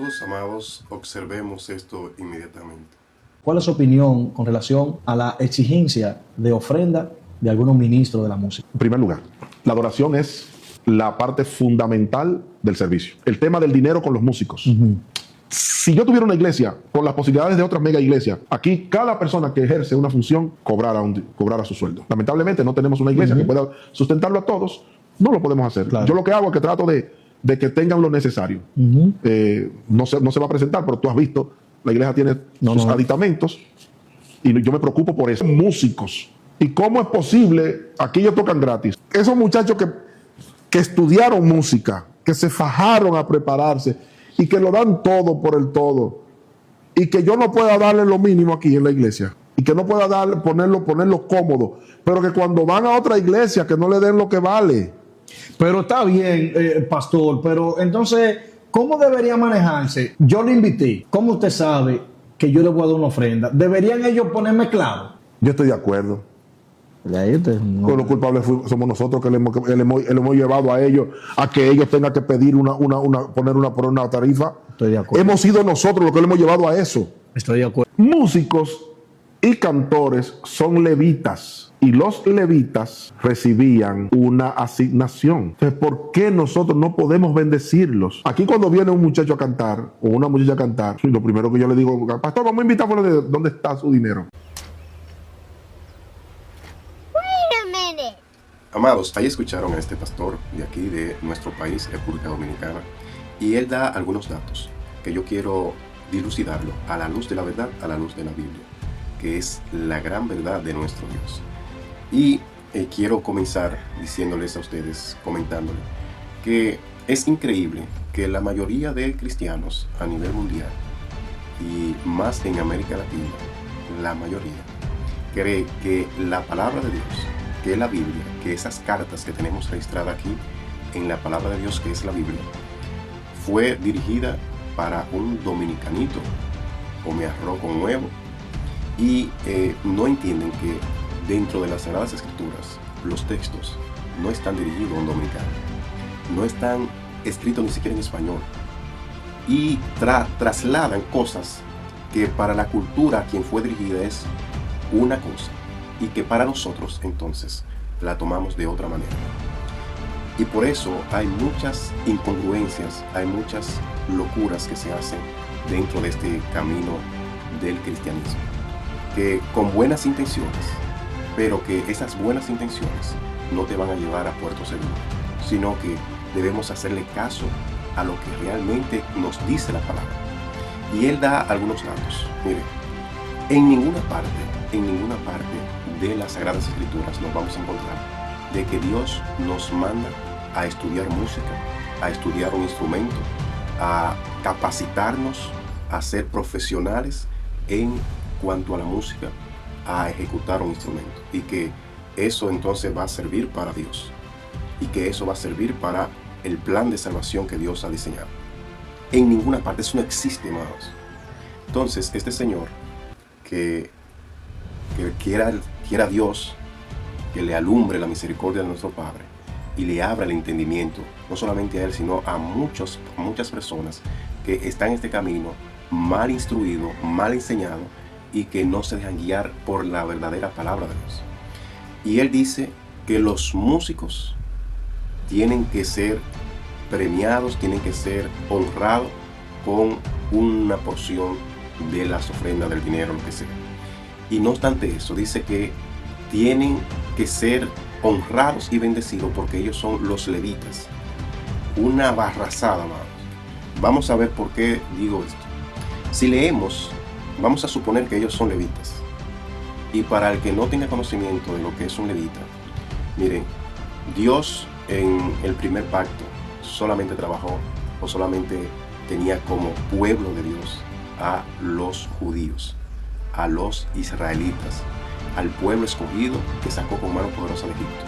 todos, amados, observemos esto inmediatamente. ¿Cuál es su opinión con relación a la exigencia de ofrenda de algunos ministros de la música? En primer lugar, la adoración es la parte fundamental del servicio. El tema del dinero con los músicos. Si yo tuviera una iglesia con las posibilidades de otras mega iglesias, aquí cada persona que ejerce una función cobrara su sueldo. Lamentablemente no tenemos una iglesia que pueda sustentarlo a todos. No lo podemos hacer. Claro. Yo lo que hago es que trato de que tengan lo necesario. No se va a presentar, pero tú has visto, la iglesia tiene sus aditamentos y yo me preocupo por eso. Músicos. ¿Y cómo es posible? Aquí ellos tocan gratis. Esos muchachos que estudiaron música, que se fajaron a prepararse y que lo dan todo por el todo, y que yo no pueda darle lo mínimo aquí en la iglesia, y que no pueda ponerlo cómodo, pero que cuando van a otra iglesia que no le den lo que vale. Pero está bien, pastor, pero entonces, ¿cómo debería manejarse? Yo le invité. ¿Cómo usted sabe que yo le voy a dar una ofrenda? ¿Deberían ellos ponerme claro? Yo estoy de acuerdo. Pero los culpables somos nosotros que le hemos llevado a ellos a que ellos tengan que pedir poner una tarifa. Estoy de acuerdo. Hemos sido nosotros los que le hemos llevado a eso. Estoy de acuerdo. Músicos y cantores son levitas y los levitas recibían una asignación. Entonces, ¿por qué nosotros no podemos bendecirlos? Aquí cuando viene un muchacho a cantar o una muchacha a cantar, lo primero que yo le digo, pastor, vamos a invitarlo de dónde está su dinero. Amados, ahí escucharon a este pastor de aquí, de nuestro país, República Dominicana, y él da algunos datos que yo quiero dilucidarlo a la luz de la verdad, a la luz de la Biblia, que es la gran verdad de nuestro Dios. Y quiero comenzar diciéndoles a ustedes, comentándole, que es increíble que la mayoría de cristianos a nivel mundial, y más en América Latina, la mayoría, cree que la palabra de Dios, que la Biblia, que esas cartas que tenemos registradas aquí en la palabra de Dios, que es la Biblia, fue dirigida para un dominicanito, come arroz con huevo, y no entienden que dentro de las Sagradas Escrituras los textos no están dirigidos a un dominicano, no están escritos ni siquiera en español, y trasladan cosas que para la cultura a quien fue dirigida es una cosa, y que para nosotros entonces la tomamos de otra manera. Y por eso hay muchas incongruencias, hay muchas locuras que se hacen dentro de este camino del cristianismo, que con buenas intenciones, pero que esas buenas intenciones no te van a llevar a puerto seguro, sino que debemos hacerle caso a lo que realmente nos dice la palabra. Y él da algunos datos. Mire, en ninguna parte de las Sagradas Escrituras nos vamos a encontrar de que Dios nos manda a estudiar música, a estudiar un instrumento, a capacitarnos, a ser profesionales en cuanto a la música, a ejecutar un instrumento, y que eso entonces va a servir para Dios, y que eso va a servir para el plan de salvación que Dios ha diseñado. En ninguna parte, eso no existe, amados. Entonces, este señor que quiera Dios que le alumbre la misericordia de nuestro Padre y le abra el entendimiento, no solamente a él, sino a muchas personas que están en este camino mal instruido, mal enseñado, y que no se dejan guiar por la verdadera palabra de Dios. Y él dice que los músicos tienen que ser premiados, tienen que ser honrados con una porción de las ofrendas, del dinero, lo que sea. Y no obstante eso, dice que tienen que ser honrados y bendecidos porque ellos son los levitas. Una barrazada, amados. Vamos a ver por qué digo esto. Si leemos, vamos a suponer que ellos son levitas. Y para el que no tenga conocimiento de lo que es un levita, miren, Dios en el primer pacto solamente trabajó o solamente tenía como pueblo de Dios a los judíos, a los israelitas, al pueblo escogido que sacó con mano poderosa de Egipto.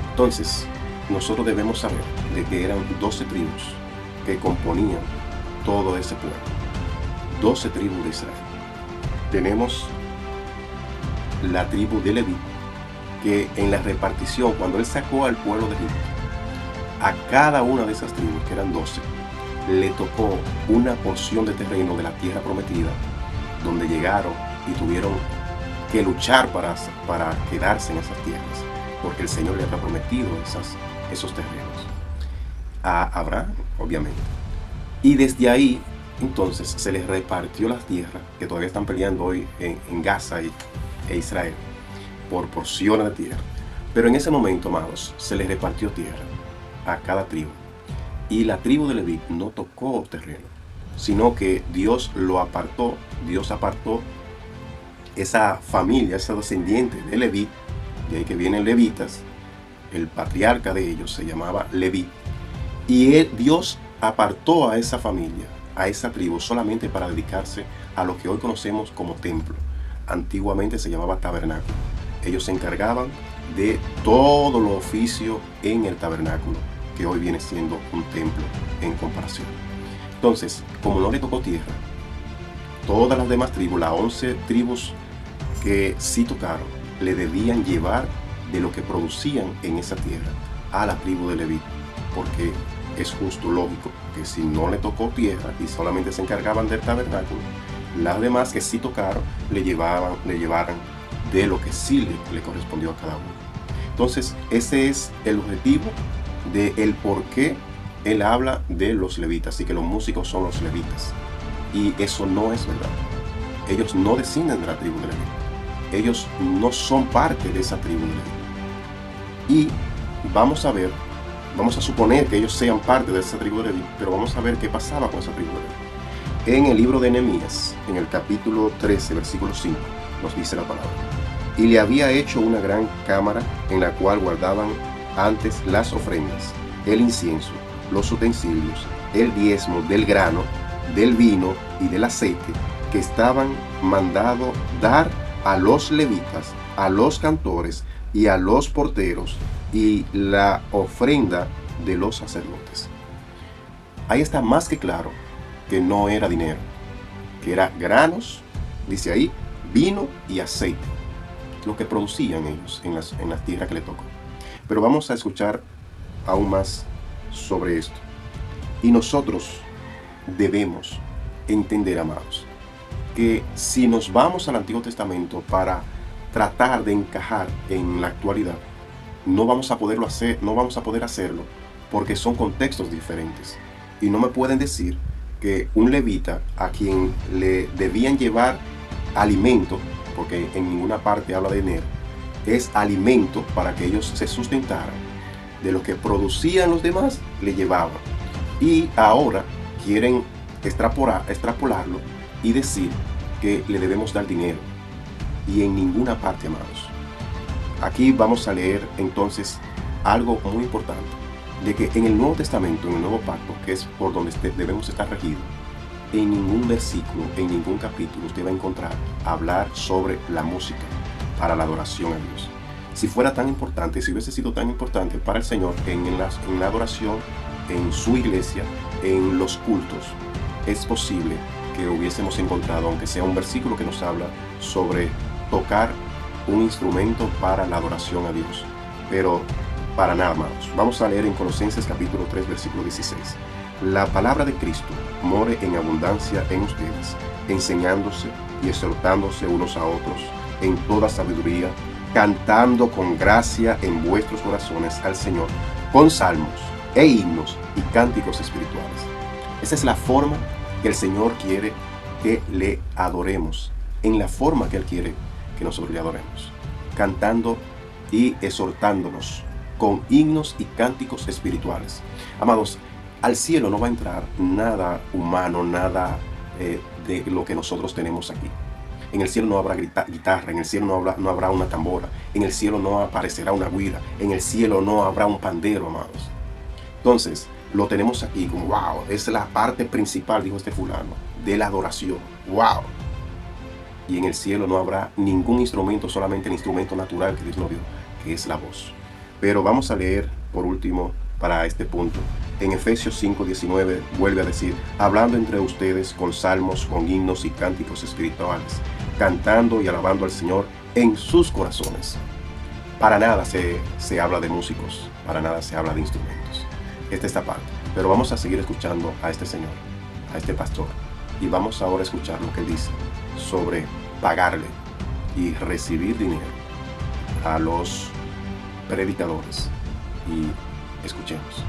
Entonces, nosotros debemos saber de que eran 12 tribus que componían todo ese pueblo. 12 tribus de Israel. Tenemos la tribu de Leví, que en la repartición, cuando él sacó al pueblo de Egipto, a cada una de esas tribus, que eran 12, le tocó una porción de terreno de la tierra prometida, donde llegaron y tuvieron que luchar para quedarse en esas tierras, porque el Señor le había prometido esos terrenos a Abraham, obviamente. Y desde ahí, entonces, se les repartió las tierras que todavía están peleando hoy en Gaza e Israel, por porciones de tierra. Pero en ese momento, amados, se les repartió tierra a cada tribu. Y la tribu de Leví no tocó terreno, sino que Dios lo apartó. Dios apartó esa familia, esa descendiente de Leví, de ahí que vienen levitas. El patriarca de ellos se llamaba Leví. Y Dios apartó a esa familia, a esa tribu, solamente para dedicarse a lo que hoy conocemos como templo. Antiguamente se llamaba tabernáculo. Ellos se encargaban de todo lo oficio en el tabernáculo, que hoy viene siendo un templo en comparación. Entonces, como no le tocó tierra, todas las demás tribus, las 11 tribus que sí tocaron, le debían llevar de lo que producían en esa tierra a la tribu de Leví, porque es justo, lógico, que si no le tocó tierra y solamente se encargaban del tabernáculo, las demás que sí tocaron le llevaran de lo que sí le correspondió a cada uno. Entonces, ese es el objetivo del por qué él habla de los levitas y que los músicos son los levitas. Y eso no es verdad. Ellos no descienden de la tribu de Leví. Ellos no son parte de esa tribu de Leví. Y vamos a suponer que ellos sean parte de esa tribu de Leví, pero vamos a ver qué pasaba con esa tribu de Leví. En el libro de Nehemías, en el capítulo 13, versículo 5, nos dice la palabra: y le había hecho una gran cámara en la cual guardaban antes las ofrendas, el incienso, los utensilios, el diezmo del grano, del vino y del aceite que estaban mandado dar a los levitas, a los cantores y a los porteros, y la ofrenda de los sacerdotes. Ahí está más que claro que no era dinero, que era granos, dice ahí, vino y aceite, lo que producían ellos en las tierras que le tocó. Pero vamos a escuchar aún más sobre esto. Y nosotros debemos entender, amados, que si nos vamos al Antiguo Testamento para tratar de encajar en la actualidad, no vamos a poder hacerlo, porque son contextos diferentes. Y no me pueden decir que un levita a quien le debían llevar alimento, porque en ninguna parte habla de dinero, es alimento para que ellos se sustentaran, de lo que producían los demás le llevaban. Y ahora quieren extrapolarlo y decir que le debemos dar dinero. Y en ninguna parte, amados. Aquí vamos a leer entonces algo muy importante, de que en el Nuevo Testamento, en el Nuevo Pacto, que es por donde debemos estar regidos, en ningún versículo, en ningún capítulo usted va a encontrar hablar sobre la música para la adoración a Dios. Si fuera tan importante, si hubiese sido tan importante para el Señor en la adoración, en su iglesia, en los cultos, es posible que hubiésemos encontrado, aunque sea un versículo que nos habla sobre tocar un instrumento para la adoración a Dios. Pero para nada, amados. Vamos a leer en Colosenses capítulo 3, versículo 16. La palabra de Cristo more en abundancia en ustedes, enseñándose y exhortándose unos a otros en toda sabiduría, cantando con gracia en vuestros corazones al Señor, con salmos e himnos y cánticos espirituales. Esa es la forma que el Señor quiere que le adoremos, en la forma que Él quiere que nosotros le adoremos, cantando y exhortándonos con himnos y cánticos espirituales. Amados, al cielo no va a entrar nada humano, nada de lo que nosotros tenemos aquí. En el cielo no habrá guitarra, en el cielo no habrá una tambora, en el cielo no aparecerá una güira, en el cielo no habrá un pandero, amados. Entonces, lo tenemos aquí como, wow, es la parte principal, dijo este fulano, de la adoración. Wow. Y en el cielo no habrá ningún instrumento, solamente el instrumento natural que Dios nos dio, que es la voz. Pero vamos a leer, por último, para este punto. En Efesios 5:19 vuelve a decir: hablando entre ustedes con salmos, con himnos y cánticos espirituales, cantando y alabando al Señor en sus corazones. Para nada se habla de músicos, para nada se habla de instrumentos. Esta es esta parte. Pero vamos a seguir escuchando a este señor, a este pastor. Y vamos ahora a escuchar lo que él dice sobre pagarle y recibir dinero a los predicadores. Y escuchemos.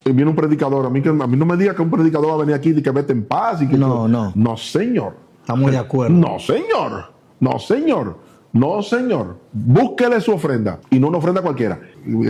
Viene un predicador, a mí no me diga que un predicador va a venir aquí y que vete en paz. Y que No. No, señor. Estamos de acuerdo. No, señor. No, señor. No, señor. Búsquele su ofrenda. Y no una ofrenda cualquiera.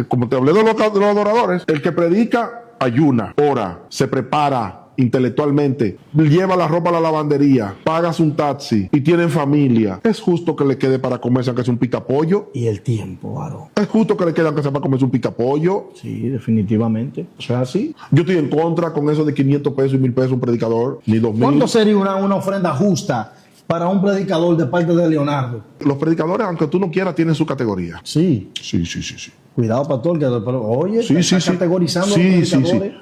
Como te hablé de los adoradores, el que predica ayuna, ora, se prepara intelectualmente, lleva la ropa a la lavandería, pagas un taxi y tienen familia. Es justo que le quede para comerse aunque sea un picapollo. Y el tiempo, varón. Es justo que le quede aunque sea para comerse un picapollo. Sí, definitivamente. O sea, sí. Yo estoy en contra con eso de 500 pesos y 1000 pesos un predicador, ni 2000. ¿Cuánto sería una ofrenda justa para un predicador de parte de Leonardo? Los predicadores, aunque tú no quieras, tienen su categoría. Sí. Sí. Cuidado, pastor, pero oye, Sí. categorizando a los predicadores.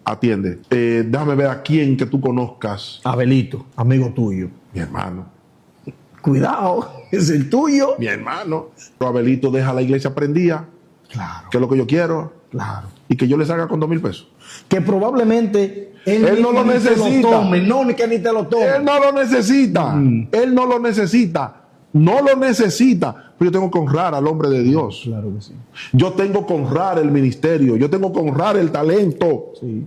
Atiende. Déjame ver a quién que tú conozcas. Abelito, amigo tuyo. Mi hermano. Cuidado, es el tuyo. Mi hermano. Pero Abelito deja la iglesia prendida, Claro, que es lo que yo quiero, claro. y que yo le salga con 2000 pesos. Que probablemente él no lo ni te necesita. tome, no, que ni te lo tome. Él no lo necesita. Él no lo necesita. No lo necesita. Pero yo tengo que honrar al hombre de Dios. Claro que sí. Yo tengo que honrar el ministerio. Yo tengo que honrar el talento. Sí.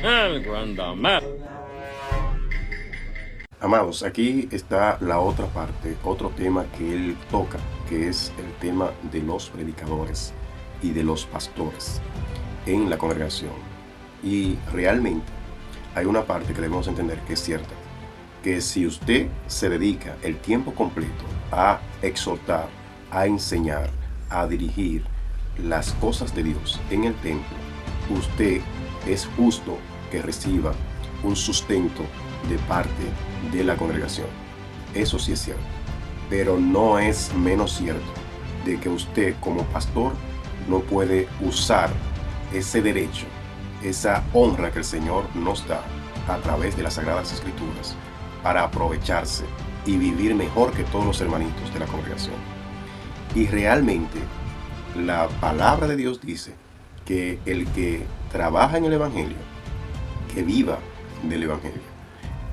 El Grandamar. Amados, aquí está la otra parte, otro tema que él toca, que es el tema de los predicadores y de los pastores en la congregación. Y realmente hay una parte que debemos entender que es cierta, que si usted se dedica el tiempo completo a exhortar, a enseñar, a dirigir las cosas de Dios en el templo, usted es justo que reciba un sustento de parte de la congregación. Eso sí es cierto, pero no es menos cierto de que usted como pastor no puede usar ese derecho, esa honra que el Señor nos da a través de las Sagradas Escrituras para aprovecharse y vivir mejor que todos los hermanitos de la congregación. Y realmente la palabra de Dios dice que el que trabaja en el Evangelio, que viva del Evangelio.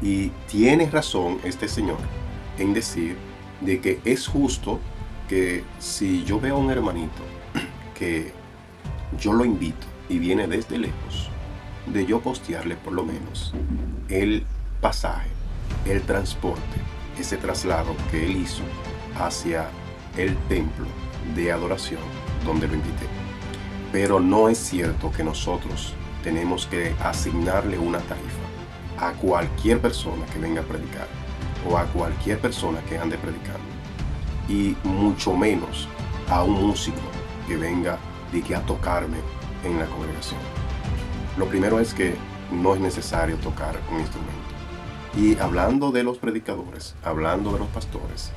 Y tiene razón este señor en decir de que es justo que si yo veo a un hermanito que yo lo invito y viene desde lejos, de yo postearle por lo menos el pasaje, el transporte, ese traslado que él hizo hacia el templo de adoración donde lo invité. Pero no es cierto que nosotros tenemos que asignarle una tarifa a cualquier persona que venga a predicar o a cualquier persona que ande predicando, y mucho menos a un músico que venga a tocarme en la congregación. Lo primero es que no es necesario tocar un instrumento. Y hablando de los predicadores, hablando de los pastores,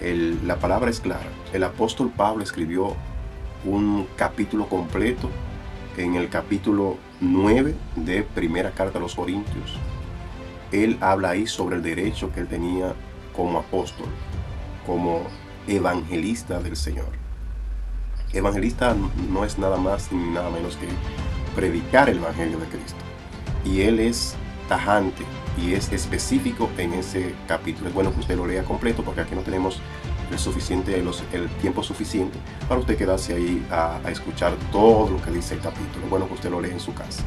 la palabra es clara. El apóstol Pablo escribió un capítulo completo en el capítulo 9 de Primera Carta a los Corintios. Él habla ahí sobre el derecho que él tenía como apóstol, como evangelista del Señor. Evangelista no es nada más ni nada menos que predicar el Evangelio de Cristo. Y él es tajante y es específico en ese capítulo. Es bueno que usted lo lea completo, porque aquí no tenemos el tiempo suficiente para usted quedarse ahí a escuchar todo lo que dice el capítulo. Es bueno que usted lo lea en su casa.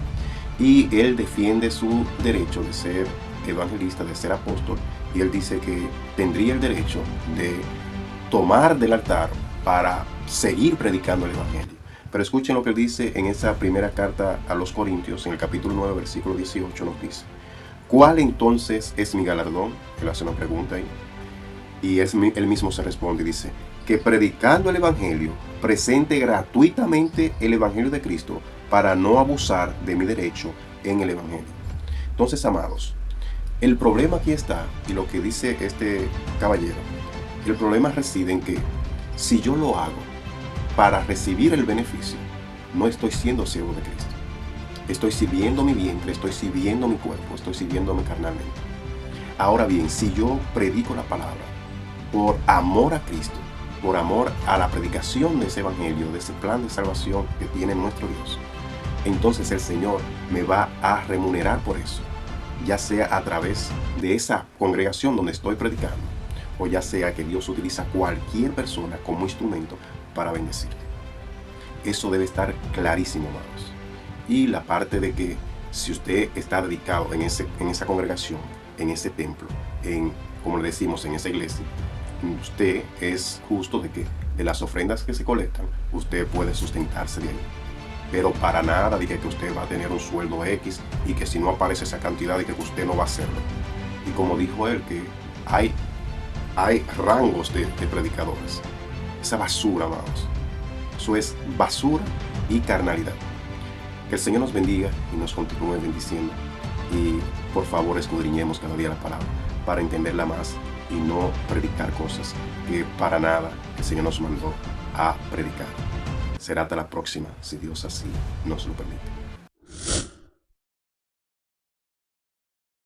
Y él defiende su derecho de ser evangelista, de ser apóstol, y él dice que tendría el derecho de tomar del altar para seguir predicando el Evangelio. Pero escuchen lo que él dice en esa primera carta a los Corintios, en el capítulo 9, versículo 18, nos dice: ¿cuál entonces es mi galardón? Él hace una pregunta ahí. Y él mismo se responde y dice: que predicando el Evangelio, presente gratuitamente el Evangelio de Cristo, para no abusar de mi derecho en el Evangelio. Entonces, amados, el problema aquí está, y lo que dice este caballero, el problema reside en que si yo lo hago para recibir el beneficio, no estoy siendo siervo de Cristo. Estoy sirviendo mi vientre, estoy sirviendo mi cuerpo, estoy sirviéndome carnalmente. Ahora bien, si yo predico la palabra por amor a Cristo, por amor a la predicación de ese evangelio, de ese plan de salvación que tiene nuestro Dios, entonces el Señor me va a remunerar por eso, ya sea a través de esa congregación donde estoy predicando, o ya sea que Dios utiliza cualquier persona como instrumento para bendecirte. Eso debe estar clarísimo, amados. Y la parte de que si usted está dedicado en esa congregación, en ese templo, como le decimos, en esa iglesia, usted es justo de que de las ofrendas que se colectan, usted puede sustentarse de ahí. Pero para nada diga que usted va a tener un sueldo X y que si no aparece esa cantidad de que usted no va a hacerlo. Y como dijo él, que hay rangos de predicadores. Esa basura, amados. Eso es basura y carnalidad. Que el Señor nos bendiga y nos continúe bendiciendo. Y por favor escudriñemos cada día la palabra para entenderla más y no predicar cosas que para nada el Señor nos mandó a predicar. Será hasta la próxima, si Dios así nos lo permite.